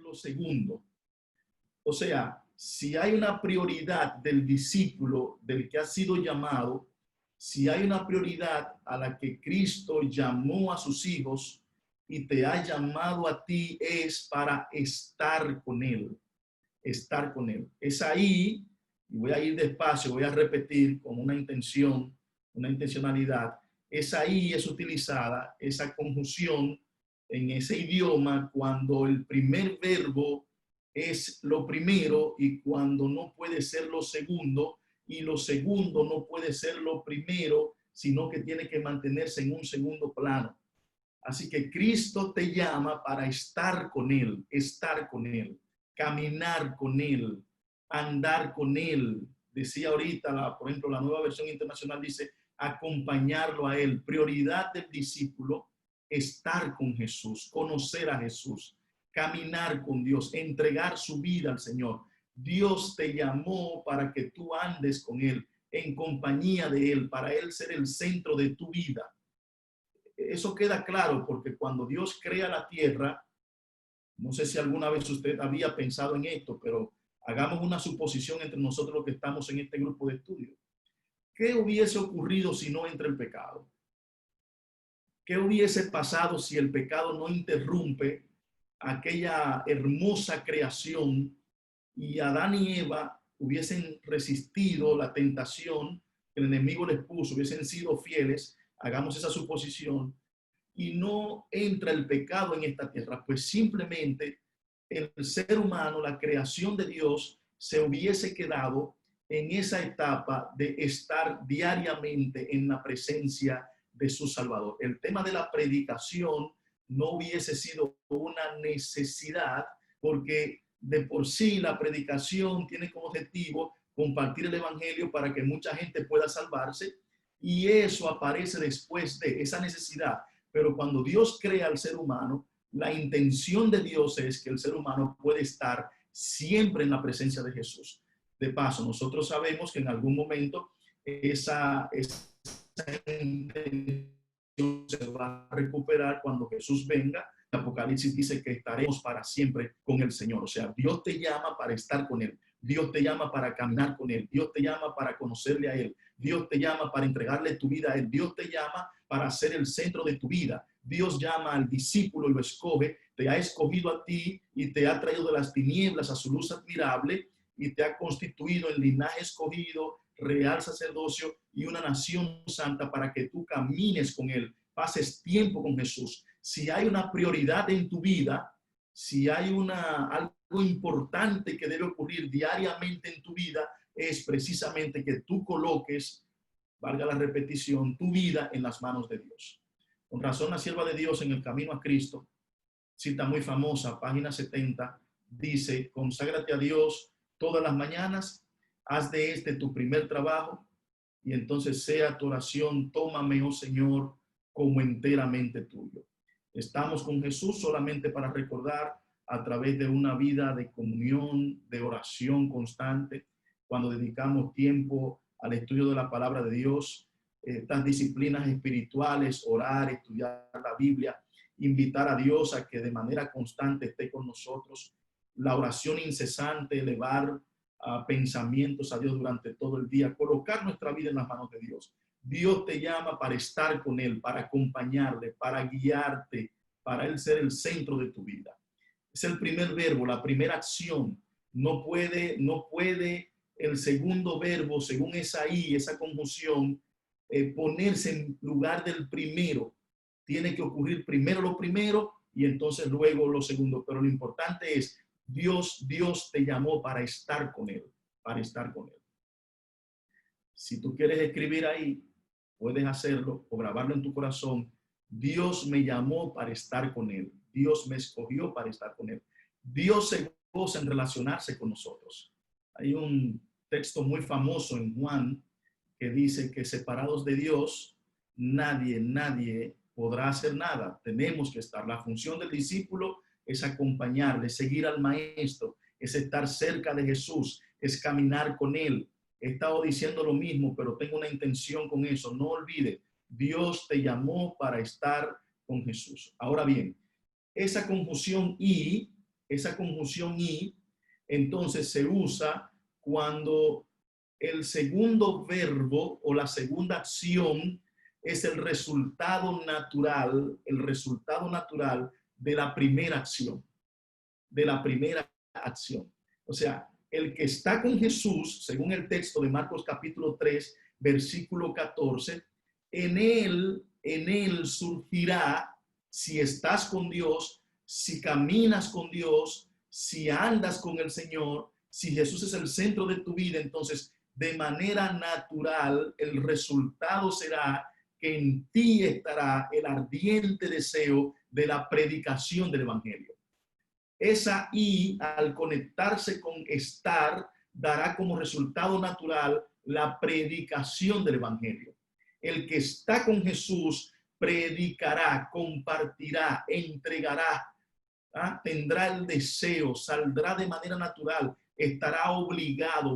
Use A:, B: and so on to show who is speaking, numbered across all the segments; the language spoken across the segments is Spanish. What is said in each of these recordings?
A: lo segundo. O sea, si hay una prioridad del discípulo, del que ha sido llamado, si hay una prioridad a la que Cristo llamó a sus hijos y te ha llamado a ti, es para estar con Él. Estar con Él. Es ahí, y voy a ir despacio, voy a repetir con una intención, una intencionalidad. Es ahí, es utilizada esa conjunción en ese idioma cuando el primer verbo es lo primero y cuando no puede ser lo segundo, y lo segundo no puede ser lo primero, sino que tiene que mantenerse en un segundo plano. Así que Cristo te llama para estar con Él, caminar con Él, andar con Él. Decía ahorita, por ejemplo, la Nueva Versión Internacional dice, acompañarlo a Él. Prioridad del discípulo, estar con Jesús, conocer a Jesús, caminar con Dios, entregar su vida al Señor. Dios te llamó para que tú andes con Él, en compañía de Él, para Él ser el centro de tu vida. Eso queda claro porque cuando Dios crea la tierra, no sé si alguna vez usted había pensado en esto, pero hagamos una suposición entre nosotros los que estamos en este grupo de estudio. ¿Qué hubiese ocurrido si no entra el pecado? ¿Qué hubiese pasado si el pecado no interrumpe aquella hermosa creación y Adán y Eva hubiesen resistido la tentación que el enemigo les puso, hubiesen sido fieles? Hagamos esa suposición. Y no entra el pecado en esta tierra, pues simplemente el ser humano, la creación de Dios, se hubiese quedado en esa etapa de estar diariamente en la presencia de su Salvador. El tema de la predicación no hubiese sido una necesidad, porque de por sí la predicación tiene como objetivo compartir el evangelio para que mucha gente pueda salvarse, y eso aparece después de esa necesidad. Pero cuando Dios crea al ser humano, la intención de Dios es que el ser humano puede estar siempre en la presencia de Jesús. De paso, nosotros sabemos que en algún momento esa intención se va a recuperar cuando Jesús venga. El Apocalipsis dice que estaremos para siempre con el Señor. O sea, Dios te llama para estar con Él. Dios te llama para caminar con Él. Dios te llama para conocerle a Él. Dios te llama para entregarle tu vida a Él. Dios te llama para ser el centro de tu vida. Dios llama al discípulo y lo escoge. Te ha escogido a ti y te ha traído de las tinieblas a su luz admirable y te ha constituido en linaje escogido, real sacerdocio y una nación santa para que tú camines con Él, pases tiempo con Jesús. Si hay una prioridad en tu vida, si hay algo importante que debe ocurrir diariamente en tu vida, es precisamente que tú coloques, valga la repetición, tu vida en las manos de Dios. Con razón, la sierva de Dios en el camino a Cristo, cita muy famosa, página 70, dice, conságrate a Dios todas las mañanas, haz de este tu primer trabajo, y entonces sea tu oración, tómame, oh Señor, como enteramente tuyo. Estamos con Jesús solamente para recordar a través de una vida de comunión, de oración constante, cuando dedicamos tiempo al estudio de la palabra de Dios, estas disciplinas espirituales, orar, estudiar la Biblia, invitar a Dios a que de manera constante esté con nosotros, la oración incesante, elevar pensamientos a Dios durante todo el día, colocar nuestra vida en las manos de Dios. Dios te llama para estar con Él, para acompañarle, para guiarte, para Él ser el centro de tu vida. Es el primer verbo, la primera acción. No puede el segundo verbo, según esa conjunción, ponerse en lugar del primero. Tiene que ocurrir primero lo primero y entonces luego lo segundo. Pero lo importante es, Dios te llamó para estar con Él, para estar con Él. Si tú quieres escribir ahí, puedes hacerlo o grabarlo en tu corazón. Dios me llamó para estar con Él. Dios me escogió para estar con Él. Dios se goza en relacionarse con nosotros. Hay un texto muy famoso en Juan que dice que separados de Dios, nadie podrá hacer nada. Tenemos que estar. La función del discípulo es acompañarle, seguir al maestro, es estar cerca de Jesús, es caminar con Él. He estado diciendo lo mismo, pero tengo una intención con eso. No olvide, Dios te llamó para estar con Jesús. Ahora bien, esa conjunción y esa conjunción y, entonces se usa cuando el segundo verbo o la segunda acción es el resultado natural de la primera acción, O sea, el que está con Jesús, según el texto de Marcos capítulo 3, versículo 14, en él surgirá, si estás con Dios, si caminas con Dios, si andas con el Señor, si Jesús es el centro de tu vida, entonces de manera natural el resultado será que en ti estará el ardiente deseo de la predicación del evangelio. Esa I, al conectarse con estar, dará como resultado natural la predicación del evangelio. El que está con Jesús predicará, compartirá, entregará, tendrá el deseo, saldrá de manera natural, estará obligado,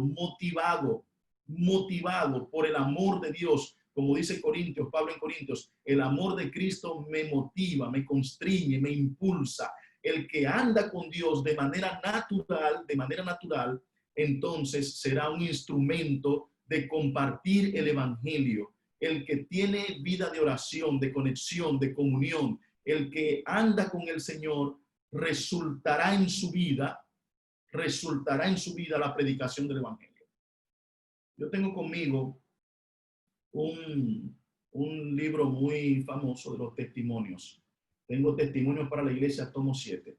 A: motivado por el amor de Dios. Como dice Corintios, Pablo en Corintios, el amor de Cristo me motiva, me constriñe, me impulsa. El que anda con Dios de manera natural, entonces será un instrumento de compartir el evangelio. El que tiene vida de oración, de conexión, de comunión, el que anda con el Señor, resultará en su vida la predicación del evangelio. Yo tengo conmigo un libro muy famoso de los testimonios. Tengo Testimonios para la Iglesia, tomo 7.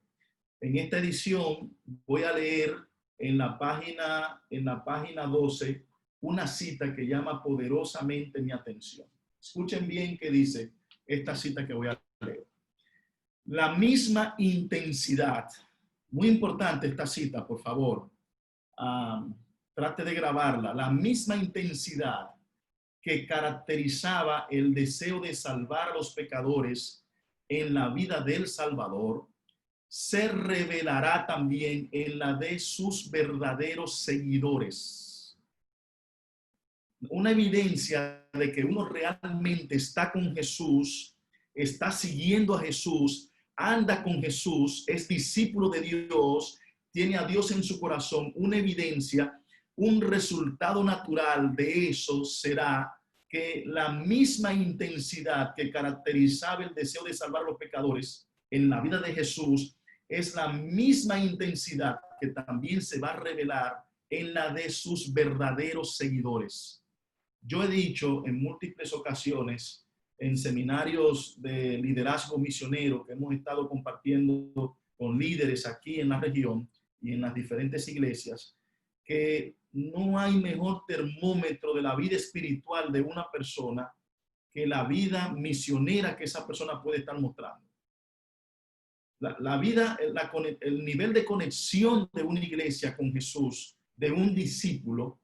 A: En esta edición voy a leer en la página 12 una cita que llama poderosamente mi atención. Escuchen bien qué dice esta cita que voy a leer. La misma intensidad, muy importante esta cita, por favor, trate de grabarla, la misma intensidad que caracterizaba el deseo de salvar a los pecadores en la vida del Salvador, se revelará también en la de sus verdaderos seguidores. Una evidencia de que uno realmente está con Jesús, está siguiendo a Jesús, anda con Jesús, es discípulo de Dios, tiene a Dios en su corazón. Una evidencia, un resultado natural de eso será que la misma intensidad que caracterizaba el deseo de salvar a los pecadores en la vida de Jesús es la misma intensidad que también se va a revelar en la de sus verdaderos seguidores. Yo he dicho en múltiples ocasiones en seminarios de liderazgo misionero que hemos estado compartiendo con líderes aquí en la región y en las diferentes iglesias, que no hay mejor termómetro de la vida espiritual de una persona que la vida misionera que esa persona puede estar mostrando. La vida, el nivel de conexión de una iglesia con Jesús, de un discípulo,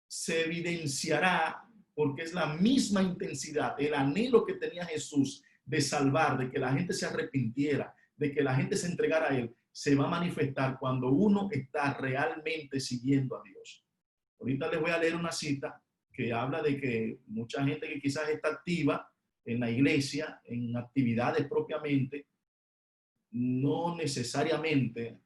A: se evidenciará porque es la misma intensidad, el anhelo que tenía Jesús de salvar, de que la gente se arrepintiera, de que la gente se entregara a Él, se va a manifestar cuando uno está realmente siguiendo a Dios. Ahorita les voy a leer una cita que habla de que mucha gente que quizás está activa en la iglesia, en actividades propiamente, no necesariamente,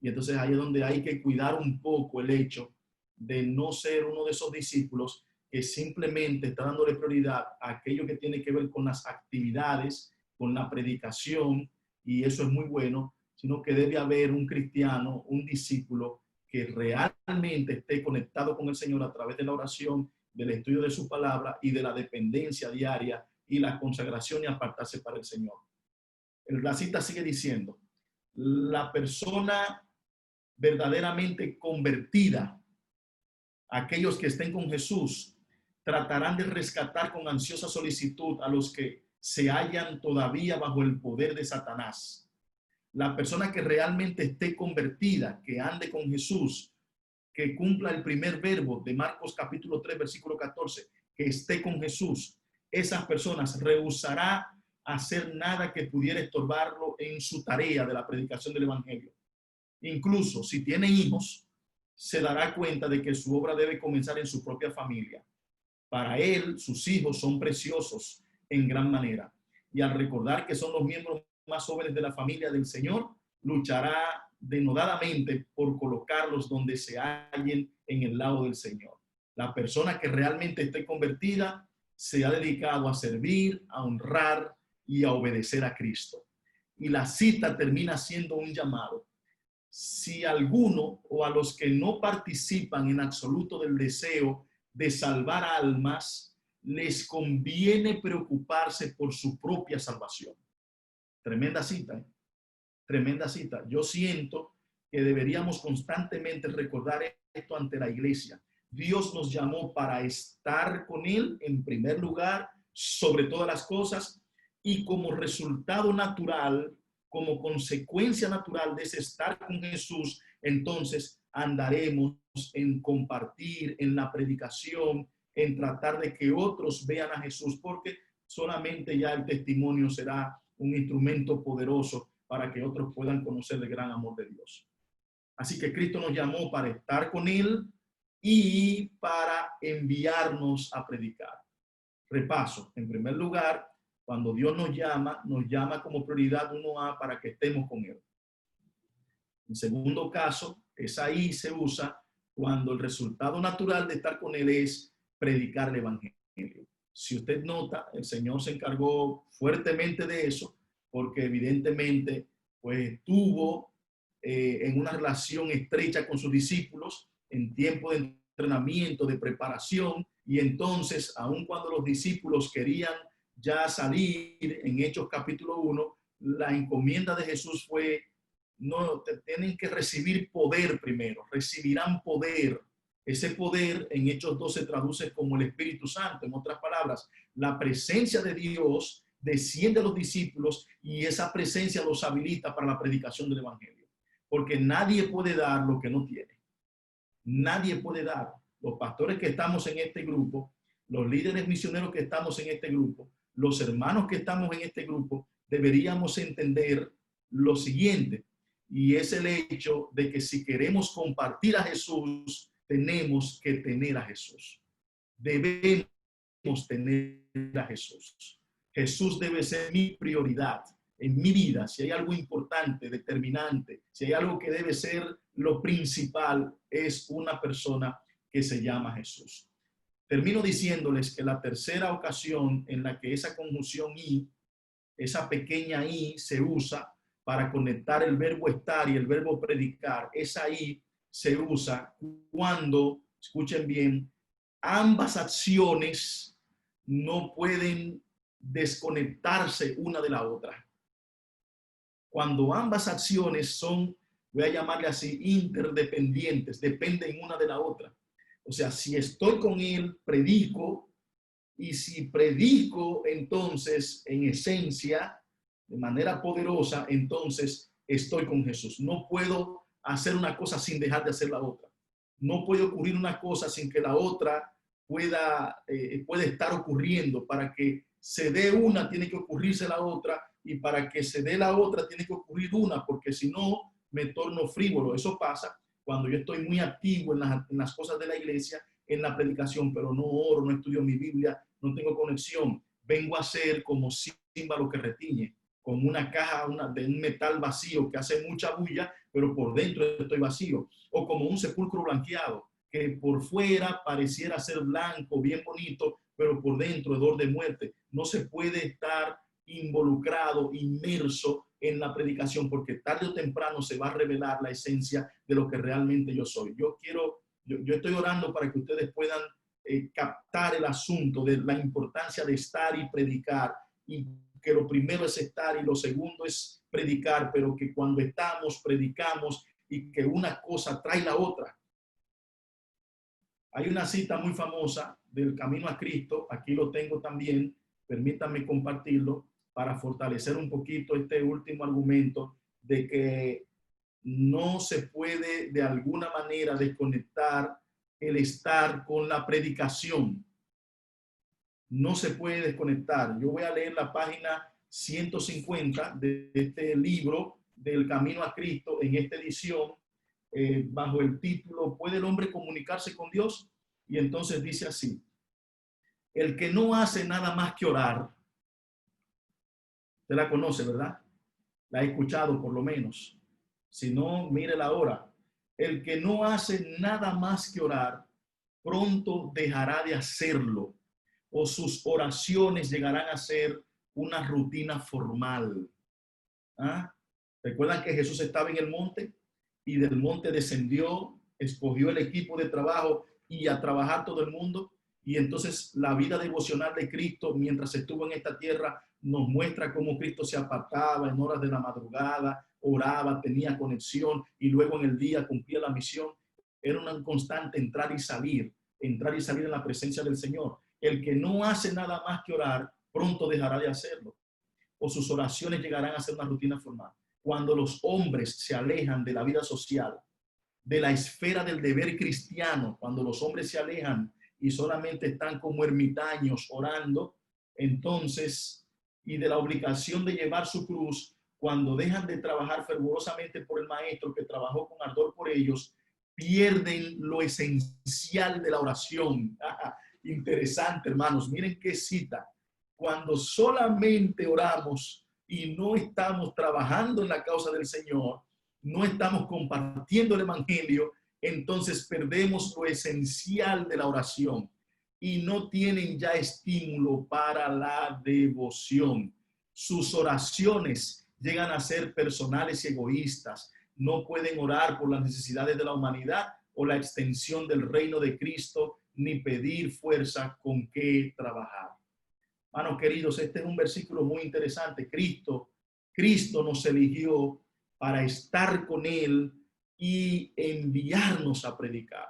A: y entonces ahí es donde hay que cuidar un poco el hecho de no ser uno de esos discípulos que simplemente está dándole prioridad a aquello que tiene que ver con las actividades, con la predicación, y eso es muy bueno, sino que debe haber un cristiano, un discípulo que realmente esté conectado con el Señor a través de la oración, del estudio de su palabra y de la dependencia diaria y la consagración y apartarse para el Señor. La cita sigue diciendo, la persona verdaderamente convertida, aquellos que estén con Jesús, tratarán de rescatar con ansiosa solicitud a los que se hallan todavía bajo el poder de Satanás. La persona que realmente esté convertida, que ande con Jesús, que cumpla el primer verbo de Marcos capítulo 3, versículo 14, que esté con Jesús, esas personas rehusará hacer nada que pudiera estorbarlo en su tarea de la predicación del evangelio. Incluso si tiene hijos, se dará cuenta de que su obra debe comenzar en su propia familia. Para él, sus hijos son preciosos en gran manera. Y al recordar que son los miembros más jóvenes de la familia del Señor, luchará denodadamente por colocarlos donde se hallen en el lado del Señor. La persona que realmente esté convertida se ha dedicado a servir, a honrar y a obedecer a Cristo. Y la cita termina siendo un llamado. Si alguno o a los que no participan en absoluto del deseo de salvar almas, les conviene preocuparse por su propia salvación. Tremenda cita, ¿eh? Tremenda cita. Yo siento que deberíamos constantemente recordar esto ante la iglesia. Dios nos llamó para estar con Él en primer lugar, sobre todas las cosas, y como resultado natural, como consecuencia natural de ese estar con Jesús, entonces andaremos en compartir, en la predicación, en tratar de que otros vean a Jesús, porque solamente ya el testimonio será un instrumento poderoso para que otros puedan conocer el gran amor de Dios. Así que Cristo nos llamó para estar con Él y para enviarnos a predicar. Repaso, en primer lugar, cuando Dios nos llama como prioridad 1A para que estemos con Él. En segundo caso, esa I se usa cuando el resultado natural de estar con Él es predicar el Evangelio. Si usted nota, el Señor se encargó fuertemente de eso, porque evidentemente pues estuvo en una relación estrecha con sus discípulos en tiempo de entrenamiento, de preparación, y entonces, aun cuando los discípulos querían ya salir en Hechos capítulo 1, la encomienda de Jesús fue, no, tienen que recibir poder primero, recibirán poder. Ese poder en Hechos 2 se traduce como el Espíritu Santo. En otras palabras, la presencia de Dios desciende a los discípulos y esa presencia los habilita para la predicación del Evangelio. Porque nadie puede dar lo que no tiene. Nadie puede dar. Los pastores que estamos en este grupo, los líderes misioneros que estamos en este grupo, los hermanos que estamos en este grupo, deberíamos entender lo siguiente, y es el hecho de que si queremos compartir a Jesús, tenemos que tener a Jesús. Debemos tener a Jesús. Jesús debe ser mi prioridad en mi vida. Si hay algo importante, determinante, si hay algo que debe ser lo principal, es una persona que se llama Jesús. Termino diciéndoles que la tercera ocasión en la que esa conjunción I, esa pequeña I, se usa para conectar el verbo estar y el verbo predicar, esa I se usa cuando, escuchen bien, ambas acciones no pueden desconectarse una de la otra. Cuando ambas acciones son, voy a llamarle así, interdependientes, dependen una de la otra. O sea, si estoy con Él, predico, y si predico, entonces, en esencia, de manera poderosa, entonces estoy con Jesús. No puedo hacer una cosa sin dejar de hacer la otra. No puede ocurrir una cosa sin que la otra pueda estar ocurriendo. Para que se dé una, tiene que ocurrirse la otra, y para que se dé la otra, tiene que ocurrir una, porque si no, me torno frívolo. Eso pasa cuando yo estoy muy activo en las cosas de la iglesia, en la predicación, pero no oro, no estudio mi Biblia, no tengo conexión. Vengo a ser como címbalo que retiñe, como una caja de un metal vacío que hace mucha bulla, pero por dentro estoy vacío. O como un sepulcro blanqueado, que por fuera pareciera ser blanco, bien bonito, pero por dentro hedor de muerte. No se puede estar involucrado, inmerso en la predicación, porque tarde o temprano se va a revelar la esencia de lo que realmente yo soy. Yo estoy orando para que ustedes puedan captar el asunto de la importancia de estar y predicar, y que lo primero es estar y lo segundo es predicar, pero que cuando estamos, predicamos, y que una cosa trae la otra. Hay una cita muy famosa del Camino a Cristo, aquí lo tengo también, permítanme compartirlo para fortalecer un poquito este último argumento de que no se puede de alguna manera desconectar el estar con la predicación. No se puede desconectar. Yo voy a leer la página 150 de este libro del Camino a Cristo en esta edición, bajo el título ¿Puede el hombre comunicarse con Dios? Y entonces dice así: el que no hace nada más que orar. Usted la conoce, ¿verdad? La he escuchado por lo menos. Si no, mire la hora. El que no hace nada más que orar, pronto dejará de hacerlo, o sus oraciones llegarán a ser una rutina formal. ¿Ah? ¿Recuerdan que Jesús estaba en el monte y del monte descendió, escogió el equipo de trabajo y a trabajar todo el mundo? Y entonces la vida devocional de Cristo mientras estuvo en esta tierra nos muestra cómo Cristo se apartaba en horas de la madrugada, oraba, tenía conexión y luego en el día cumplía la misión. Era una constante entrar y salir en la presencia del Señor. El que no hace nada más que orar, pronto dejará de hacerlo, o sus oraciones llegarán a ser una rutina formal. Cuando los hombres se alejan de la vida social, de la esfera del deber cristiano, cuando los hombres se alejan y solamente están como ermitaños orando, entonces, y de la obligación de llevar su cruz, cuando dejan de trabajar fervorosamente por el maestro que trabajó con ardor por ellos, pierden lo esencial de la oración. Interesante, hermanos. Miren qué cita. Cuando solamente oramos y no estamos trabajando en la causa del Señor, no estamos compartiendo el evangelio, entonces perdemos lo esencial de la oración y no tienen ya estímulo para la devoción. Sus oraciones llegan a ser personales y egoístas. No pueden orar por las necesidades de la humanidad o la extensión del reino de Cristo, ni pedir fuerza con qué trabajar. Hermanos queridos, este es un versículo muy interesante. Cristo nos eligió para estar con Él y enviarnos a predicar.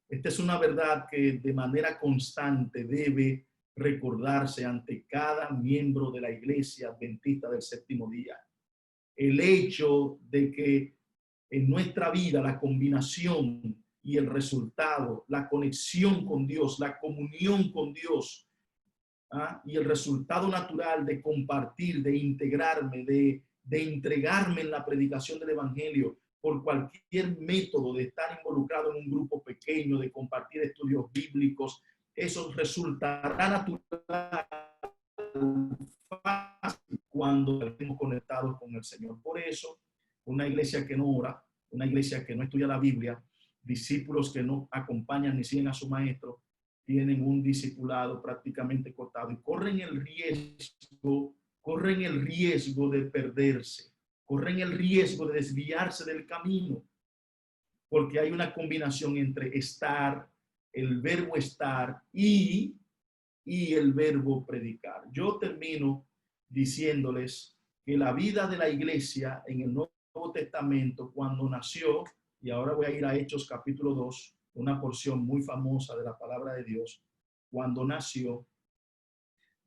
A: Esta es una verdad que de manera constante debe recordarse ante cada miembro de la Iglesia Adventista del Séptimo Día. El hecho de que en nuestra vida la combinación y el resultado, la conexión con Dios, la comunión con Dios, y el resultado natural de compartir, de integrarme, de entregarme en la predicación del Evangelio por cualquier método, de estar involucrado en un grupo pequeño, de compartir estudios bíblicos, eso resultará natural cuando estemos conectados con el Señor. Por eso, una iglesia que no ora, una iglesia que no estudia la Biblia, discípulos que no acompañan ni siguen a su maestro, tienen un discipulado prácticamente cortado y corren el riesgo de perderse, corren el riesgo de desviarse del camino, porque hay una combinación entre estar, el verbo estar y el verbo predicar. Yo termino diciéndoles que la vida de la iglesia en el Nuevo Testamento, cuando nació, y ahora voy a ir a Hechos capítulo 2, una porción muy famosa de la palabra de Dios, cuando nació,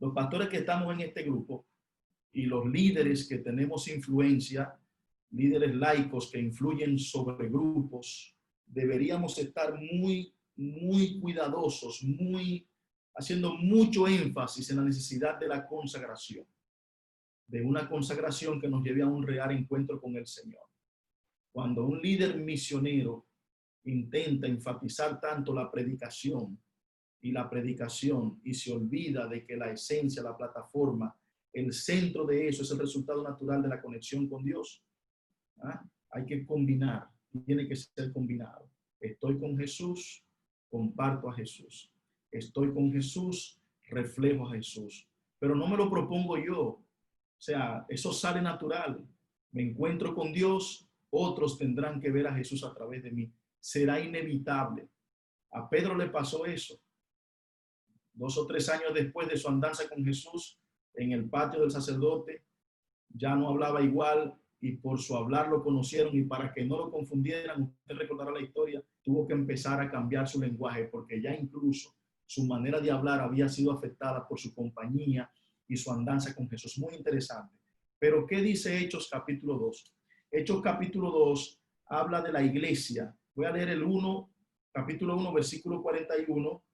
A: los pastores que estamos en este grupo y los líderes que tenemos influencia, líderes laicos que influyen sobre grupos, deberíamos estar muy cuidadosos, haciendo mucho énfasis en la necesidad de la consagración, de una consagración que nos lleve a un real encuentro con el Señor. Cuando un líder misionero intenta enfatizar tanto la predicación y se olvida de que la esencia, la plataforma, el centro de eso es el resultado natural de la conexión con Dios. Hay que combinar, tiene que ser combinado. Estoy con Jesús, comparto a Jesús. Estoy con Jesús, reflejo a Jesús. Pero no me lo propongo yo. O sea, eso sale natural. Me encuentro con Dios, otros tendrán que ver a Jesús a través de mí. Será inevitable. A Pedro le pasó eso. 2 o 3 años después de su andanza con Jesús, en el patio del sacerdote, ya no hablaba igual y por su hablar lo conocieron, y para que no lo confundieran, usted recordará la historia, tuvo que empezar a cambiar su lenguaje porque ya incluso su manera de hablar había sido afectada por su compañía y su andanza con Jesús. Muy interesante. Pero ¿qué dice Hechos capítulo 2? Hechos capítulo 2 habla de la iglesia. Voy a leer capítulo 1, versículo 41,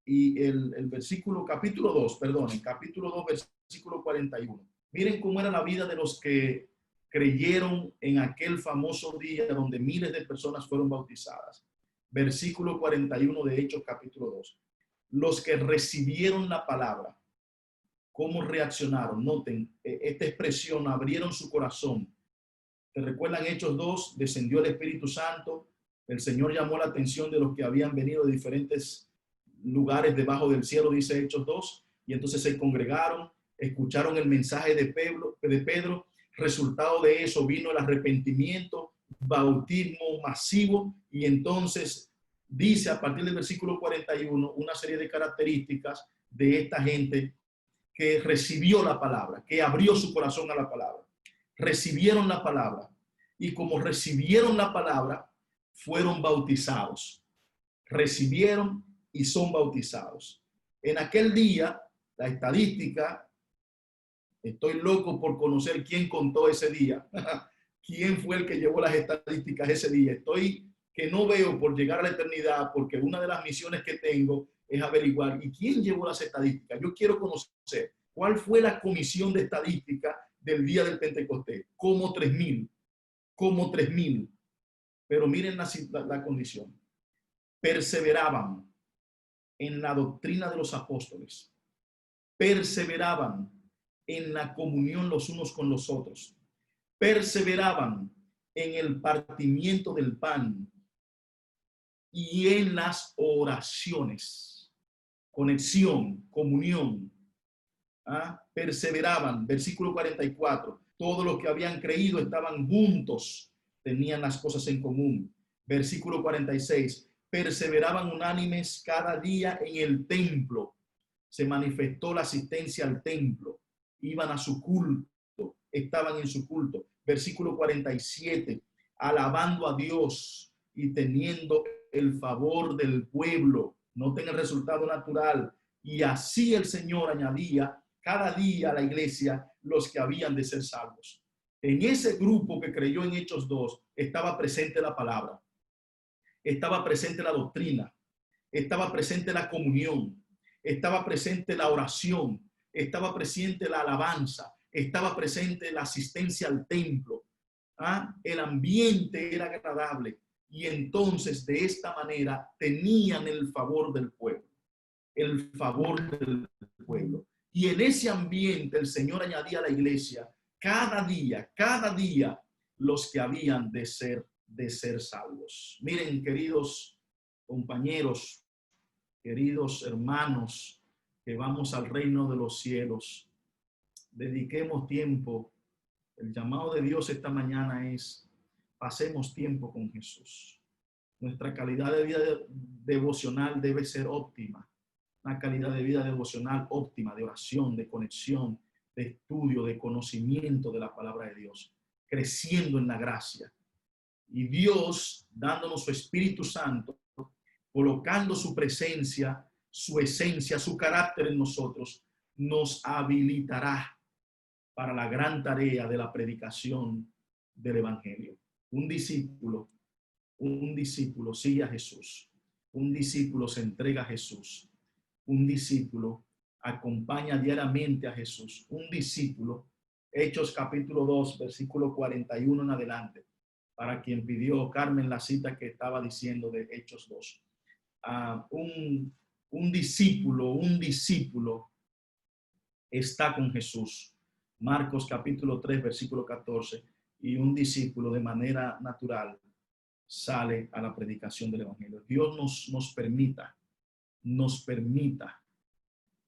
A: y el versículo, capítulo 2, perdón, el capítulo 2, versículo 41. Miren cómo era la vida de los que creyeron en aquel famoso día donde miles de personas fueron bautizadas. Versículo 41 de Hechos capítulo 2. Los que recibieron la palabra, ¿cómo reaccionaron? Noten esta expresión, abrieron su corazón. ¿Te recuerdan Hechos 2? Descendió el Espíritu Santo. El Señor llamó la atención de los que habían venido de diferentes lugares debajo del cielo, dice Hechos 2. Y entonces se congregaron, escucharon el mensaje de Pedro. Resultado de eso vino el arrepentimiento, bautismo masivo. Y entonces dice a partir del versículo 41 una serie de características de esta gente que recibió la palabra, que abrió su corazón a la palabra. Recibieron la palabra y como recibieron la palabra, fueron bautizados. Recibieron y son bautizados. En aquel día, la estadística, estoy loco por conocer quién contó ese día, quién fue el que llevó las estadísticas ese día. Estoy que no veo por llegar a la eternidad, porque una de las misiones que tengo es averiguar, ¿y quién llevó las estadísticas? Yo quiero conocer cuál fue la comisión de estadística del día del Pentecostés. Como 3,000. Pero miren la condición. Perseveraban en la doctrina de los apóstoles. Perseveraban en la comunión los unos con los otros. Perseveraban en el partimiento del pan y en las oraciones. Conexión, comunión. Perseveraban. Versículo 44. Todos los que habían creído estaban juntos, tenían las cosas en común. Versículo 46. Perseveraban unánimes cada día en el templo. Se manifestó la asistencia al templo. Iban a su culto, estaban en su culto. Versículo 47. Alabando a Dios y teniendo el favor del pueblo. Noten el resultado natural. Y así el Señor añadía cada día a la iglesia los que habían de ser salvos. En ese grupo que creyó en Hechos 2 estaba presente la palabra, estaba presente la doctrina, estaba presente la comunión, estaba presente la oración, estaba presente la alabanza, estaba presente la asistencia al templo. El ambiente era agradable y entonces de esta manera tenían el favor del pueblo, el favor del pueblo. Y en ese ambiente el Señor añadía a la iglesia cada día los que habían de ser salvos. Miren, queridos compañeros, queridos hermanos, que vamos al reino de los cielos, dediquemos tiempo. El llamado de Dios esta mañana es: pasemos tiempo con Jesús. Nuestra calidad de vida devocional debe ser óptima. Una calidad de vida devocional óptima, de oración, de conexión, de estudio, de conocimiento de la palabra de Dios, creciendo en la gracia. Y Dios, dándonos su Espíritu Santo, colocando su presencia, su esencia, su carácter en nosotros, nos habilitará para la gran tarea de la predicación del Evangelio. Un discípulo sigue a Jesús. Un discípulo se entrega a Jesús. Un discípulo acompaña diariamente a Jesús. Un discípulo, Hechos capítulo 2, versículo 41 en adelante, para quien pidió Carmen la cita que estaba diciendo de Hechos 2. Un discípulo está con Jesús. Marcos capítulo 3, versículo 14. Y un discípulo de manera natural sale a la predicación del Evangelio. Dios nos permita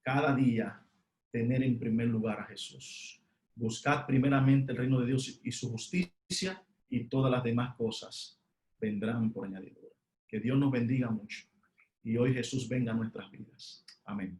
A: cada día tener en primer lugar a Jesús. Buscad primeramente el reino de Dios y su justicia, y todas las demás cosas vendrán por añadidura. Que Dios nos bendiga mucho y hoy Jesús venga a nuestras vidas. Amén.